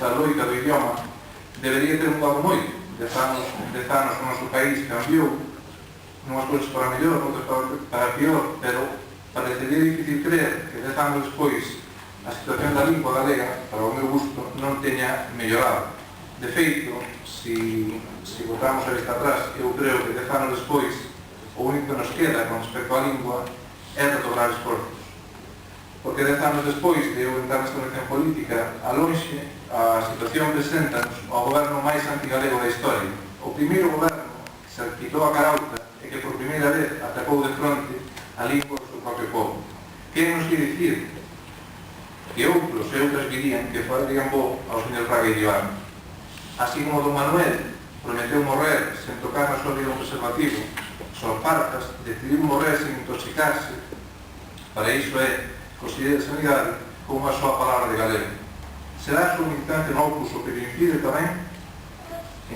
esta loita do idioma debería ter mudado moito. 10 anos o noso país cambiou, unhas cousas para mellor, outras para pior, pero parecería difícil creer que 10 anos despois a situación da lingua galega, para o meu gusto, non teña mellorado. De feito, se botamos a vista atrás, eu creo que 10 anos despois o único que nos queda con respecto á lingua é redobrar esforzos. Porque 10 anos despois de eu entrar nesta organización política, a lonxe, a situación presenta-nos ao goberno máis antigalego da historia. O primeiro goberno que se quitou a carauta e que por primeira vez atacou de fronte a lingua do seu propio povo. Que nos quere dicir? Que outros e outras dirían que farían bo ao señor Fraga e Iván. Así como Don Manuel prometeu morrer sen tocar na súa vida un preservativo, Sor Parcas decidiu morrer sen intoxicarse. Para iso é considera a sanidade como a súa palabra de galego. Será a súa militancia no Opus o que lhe impide tamén?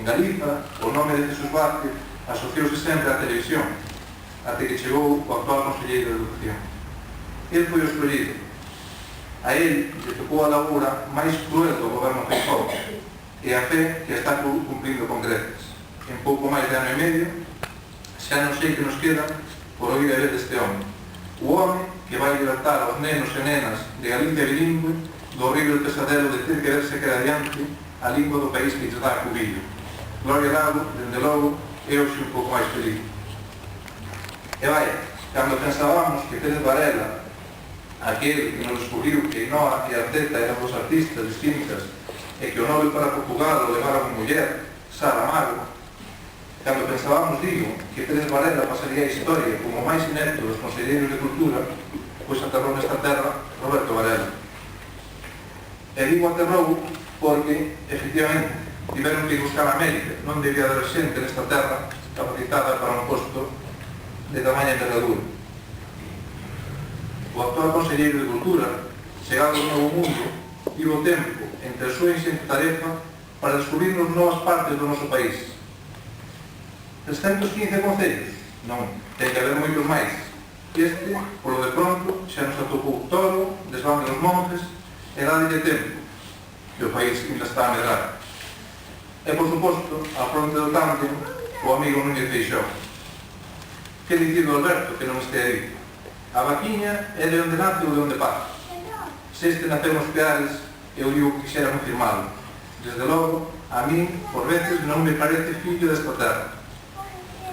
En Galiza, o nome de Jesús Vázquez asociouse sempre á televisión, até que chegou o actual conselleiro de Educación. El foi o escollido. A él lle tocou a labora máis cruel do goberno Feijóo e a fe que está cumplindo con creces. En pouco máis de ano e medio, xa non sei que nos queda por oír a vez deste home. O home que vai libertar aos nenos e nenas de Galicia bilingüe do horrible pesadelo de ter que verse que adiante a lingua do país que lles dá a cubillo. Gloria Lago, dende logo, é hoxe un pouco máis feliz. E vai, cando pensábamos que Pérez Varela, aquel que nos descubriu que Ainhoa e Arteta eran dos artistas distintas e que o Nobel para Portugal o levara unha muller, Sara Mago, cando pensábamos, digo, que Pérez Varela pasaría a historia como o máis inepto dos conselleiros de cultura, pois aterrou nesta terra Roberto Varela. E digo aterrou porque, efectivamente, tiveron que buscar a América. Non debía haber xente nesta terra capacitada para un posto de tamaña envergadura. O actual conselleiro de Cultura, chegado ao novo mundo, tivo tempo entre a súa inxente tarefa para descubrirnos novas partes do noso país. 315 concellos? Non, ten que haber moitos máis. Este, polo de pronto, xa nos atopou Toro, desván dos montes, e dade tempo, que o país ainda está a medrar. E, por suposto, a fronte do tándem, o amigo Núñez Feixóo. Que dicir do Alberto, que non este aí? A vaquiña é de onde nace ou de onde pasa. Se este naceu nos Peares, eu digo que quixera confirmalo. Desde logo, a min, por veces, non me parece fillo desta terra.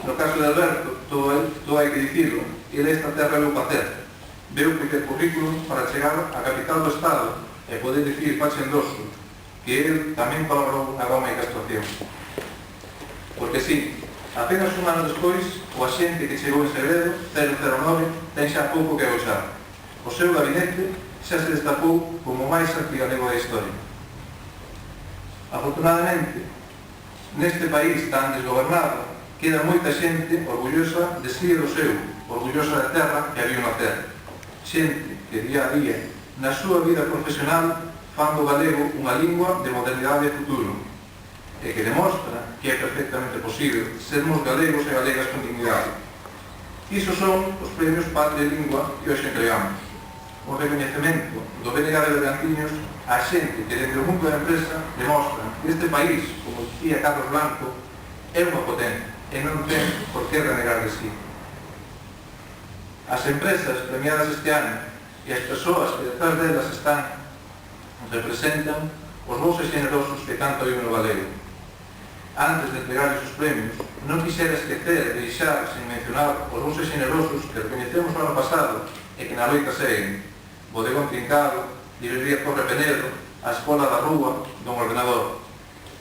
No caso de Alberto, todo hai que dicirlo, ele esta terra veu pacer. Veu que ter currículum para chegar á capital do Estado e poder dicir fachendoso que ele tamén colaborou na goma e castración. Porque sí, apenas un ano despois, o axente que chegou en segredo, 009, ten xa pouco que agochar. O seu gabinete xa se destapou como o máis antigalego da historia. Afortunadamente, neste país tan desgobernado, queda moita xente orgullosa de si e do seu, orgullosa da terra que a viu nacer. Xente que día a día, na súa vida profesional, fan do galego unha lingua de modernidade e futuro, e que demostra que é perfectamente posible sermos galegos e galegas con dignidade. Iso son os premios Patria e Lingua que hoxe entregamos. Un recoñecemento do BNG de Bergantiños a xente que dentro do mundo da empresa demostra que este país, como dicía Carlos Blanco, é unha potencia e non ten por que renegar de sí. As empresas premiadas este ano e as persoas que detrás delas están representan os bons e generosos que tanto viven no galego. Antes de entregarles os premios, non quixera esquecer de deixar sen mencionar os bons e generosos que recoñecemos no ano pasado e que na loita seguen: Bodegón Trincado, Librería Torre Penedo, a Escola da Rúa, Don Ordenador.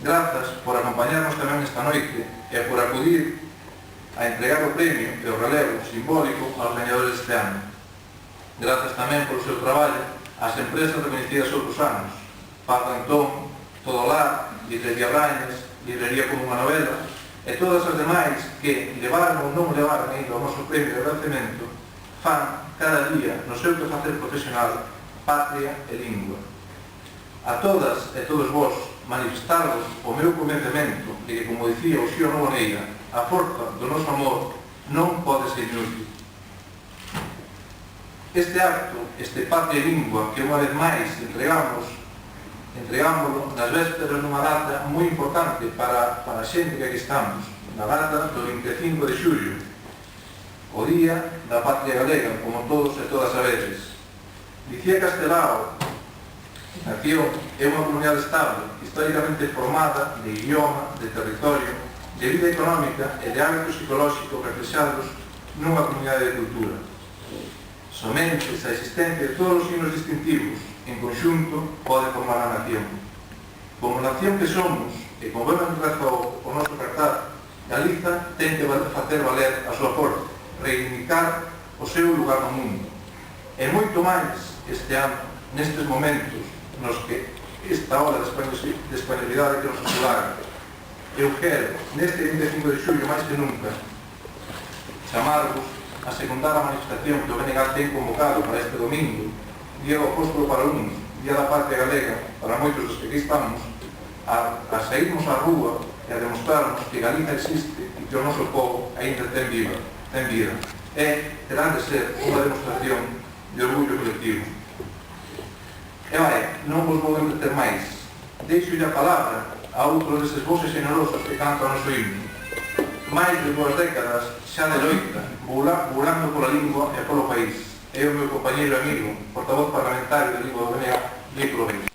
Grazas por acompañarnos tamén esta noite e por acudir a entregar o premio e o relevo simbólico aos gañadores deste ano. Grazas tamén polo seu traballo ás empresas recoñecidas outros anos: Paz Antón, Todolar, Librería Brañas, Librería como unha novela, e todas as demais que levaron ou non levaron ainda o noso premio de agradecemento, fan cada día no seu quefacer profesional patria e lingua. A todas e todos vos manifestaros o meu convencemento de que, como dicía o Xio Noboneira, a forza do noso amor non pode ser inútil. Este acto, este patria e lingua que unha vez máis entregamos, entregámoslo nas vésperas nunha data moi importante para a xente que aquí estamos, na data do 25 de xullo, o Día da Patria Galega, como todos e todas sabedes. Dicía Castelao, nación é unha comunidade estable, históricamente formada de idioma, de territorio, de vida económica e de hábitos psicolóxicos reflexados nunha comunidade de cultura. Somente a existencia de todos os signos distintivos en conxunto pode formar a nación. Como nación que somos, e como ben reflexou o noso cartaz, Galiza ten que facer valer a súa forza, reivindicar o seu lugar no mundo. E moito máis este ano, nestes momentos nos que esta hora de españolidade que nos asolaga. Eu quero, neste 25 de xullo, máis que nunca, chamarvos a secundar a manifestación que o BNG ten convocado para este domingo, Día do Apóstolo para uns, Día da Patria Galega, para moitos dos que aquí estamos, a sairnos á rúa e a demostrarnos que Galiza existe e que o noso povo ainda ten vida. Terá de ser unha demostración de orgullo colectivo. E vai, non vos vou entreter máis. Deixo-lhe a palabra a outro deses voces generosos que canta o noso himno. Mais de 2 décadas xa de loita, burlando pola lingua e polo país. É o meu compañeiro e amigo, portavoz parlamentario da lingua do BNG, Víctor Oveiro.